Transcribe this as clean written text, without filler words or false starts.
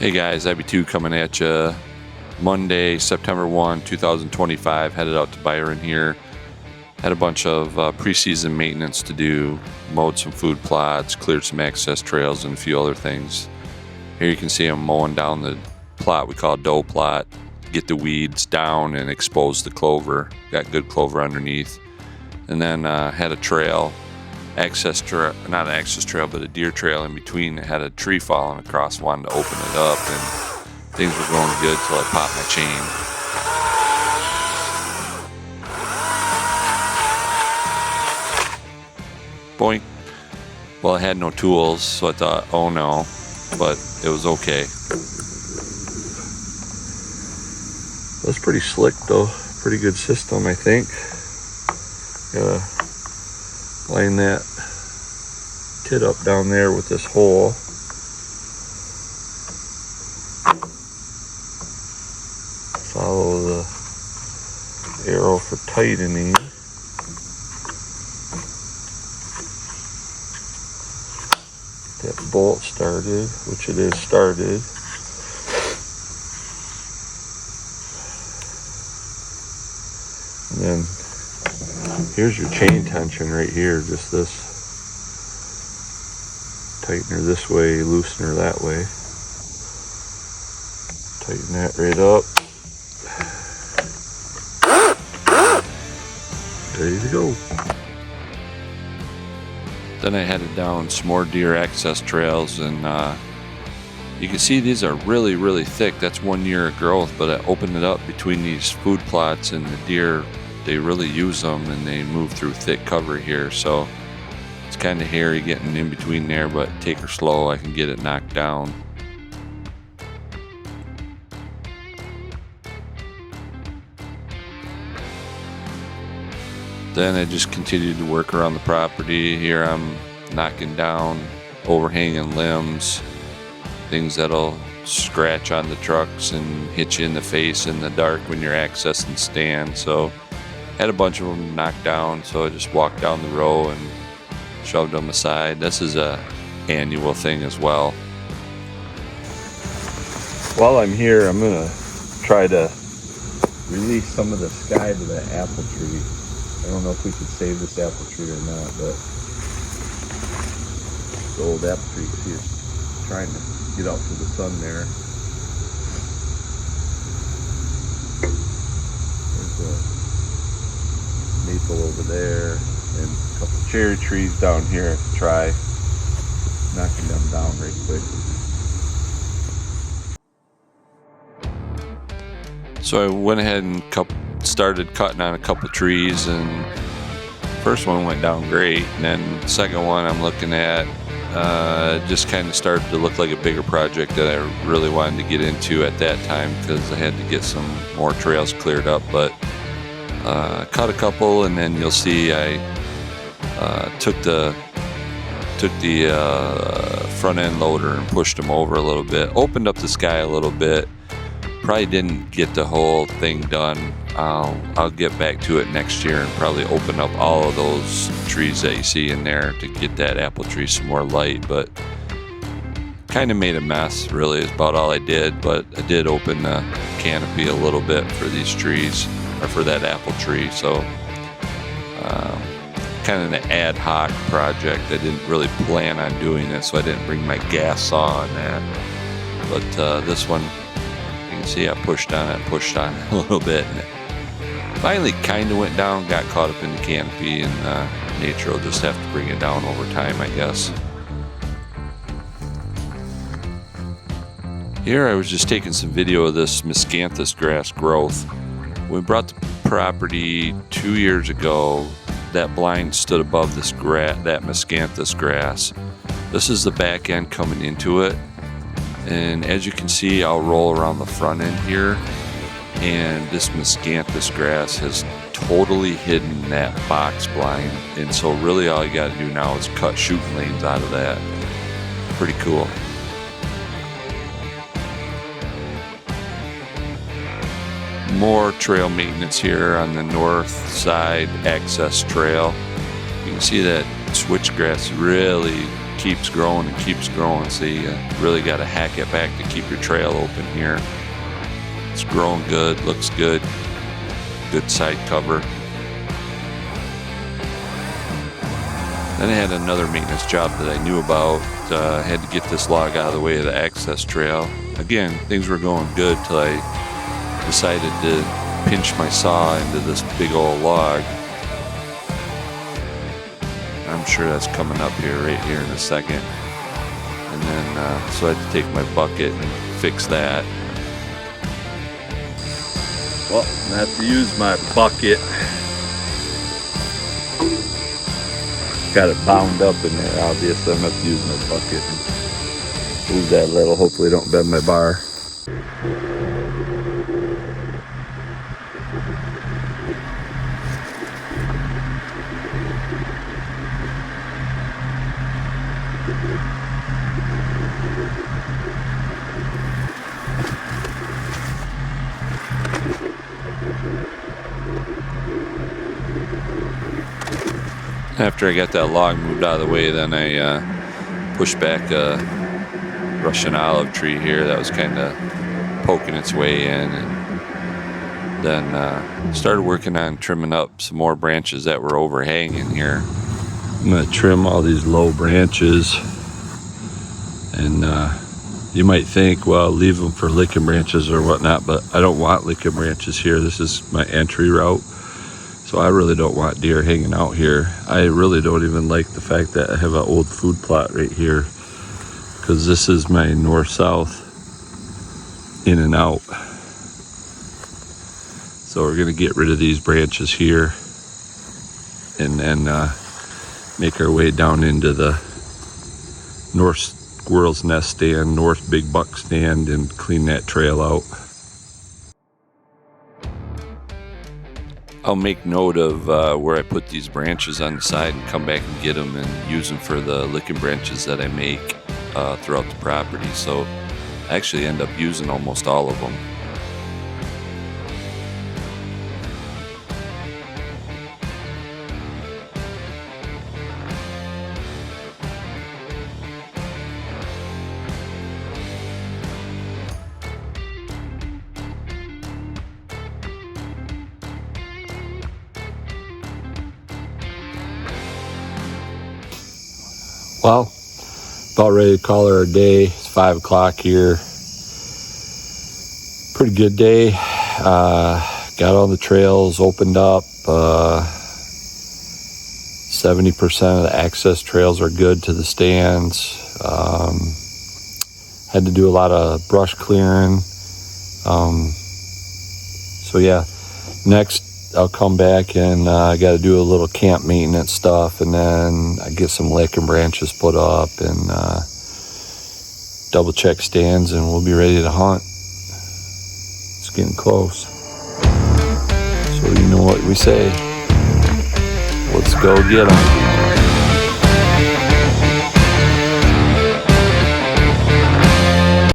Hey guys, IB2 coming at you Monday, September 1, 2025. Headed out to Byron here. Had a bunch of preseason maintenance to do. Mowed some food plots, cleared some access trails, and a few other things. Here you can see I'm mowing down the plot we call dough plot. Get the weeds down and expose the clover. Got good clover underneath. And then had a trail. Not an access trail, but a deer trail in between that had a tree falling across. Wanted to open it up, and things were going good till I popped my chain. Boink. Well, I had no tools, so I thought, oh no, but it was okay. That's pretty slick though. Pretty good system, I think. Line that tit up down there with this hole. Follow the arrow for tightening. Get that bolt started, which it is started. And then here's your chain tension right here, just this. Tighten her this way, loosen her that way. Tighten that right up. Ready to go. Then I headed down some more deer access trails, and you can see these are really, really thick. That's 1 year of growth, but I opened it up between these food plots, and the deer, they really use them and they move through thick cover here. So it's kind of hairy getting in between there, but take her slow, I can get it knocked down. Then I just continued to work around the property. Here I'm knocking down overhanging limbs, things that'll scratch on the trucks and hit you in the face in the dark when you're accessing stand. So had a bunch of them knocked down, so I just walked down the row and shoved them aside. This is a annual thing as well. While I'm here, I'm gonna try to release some of the sky to the apple tree. I don't know if we could save this apple tree or not, but the old apple tree, see, it's trying to get out to the sun there. There's a maple over there, and a couple cherry trees down here to try knocking them down right quick. So I went ahead and started cutting on a couple trees, and first one went down great, and then the second one I'm looking at just kind of started to look like a bigger project that I really wanted to get into at that time, because I had to get some more trails cleared up. But cut a couple, and then you'll see I took the front end loader and pushed them over a little bit, opened up the sky a little bit. Probably didn't get the whole thing done. I'll get back to it next year and probably open up all of those trees that you see in there to get that apple tree some more light. But kind of made a mess, really, is about all I did. But I did open the canopy a little bit for these trees, or for that apple tree. So kind of an ad hoc project. I didn't really plan on doing it, so I didn't bring my gas saw on that. But this one, you can see I pushed on it a little bit, and it finally kind of went down, got caught up in the canopy, and nature will just have to bring it down over time, I guess. Here I was just taking some video of this miscanthus grass growth. When we brought the property 2 years ago, that blind stood above this that miscanthus grass. This is the back end coming into it. And as you can see, I'll roll around the front end here, and this miscanthus grass has totally hidden that box blind. And so really all you got to do now is cut shooting lanes out of that. Pretty cool. More trail maintenance here on the north side access trail. You can see that switchgrass really keeps growing and keeps growing, so you really got to hack it back to keep your trail open here. It's growing good, looks good, good side cover. Then I had another maintenance job that I knew about. I had to get this log out of the way of the access trail. Again, things were going good till I decided to pinch my saw into this big old log. I'm sure that's coming up here, right here in a second. And then, so I had to take my bucket and fix that. Well, I have to use my bucket. Got it bound up in there, obviously. I'm going to have to use my bucket and move that a little. Hopefully don't bend my bar. After I got that log moved out of the way, then I pushed back a Russian olive tree here that was kind of poking its way in, and then started working on trimming up some more branches that were overhanging here. I'm going to trim all these low branches, and you might think, well, leave them for licking branches or whatnot, but I don't want licking branches here. This is my entry route. So I really don't want deer hanging out here. I really don't even like the fact that I have an old food plot right here, because this is my north-south in and out. So we're gonna get rid of these branches here and then make our way down into the north squirrel's nest stand, north big buck stand, and clean that trail out. I'll make note of where I put these branches on the side and come back and get them and use them for the licking branches that I make throughout the property. So I actually end up using almost all of them. Well, about ready to call her a day. It's 5 o'clock here. Pretty good day. Got all the trails opened up. 70% of the access trails are good to the stands. Had to do a lot of brush clearing. So yeah, next I'll come back and I got to do a little camp maintenance stuff, and then I get some licking branches put up and double check stands, and we'll be ready to hunt. It's getting close. So you know what we say. Let's go get them.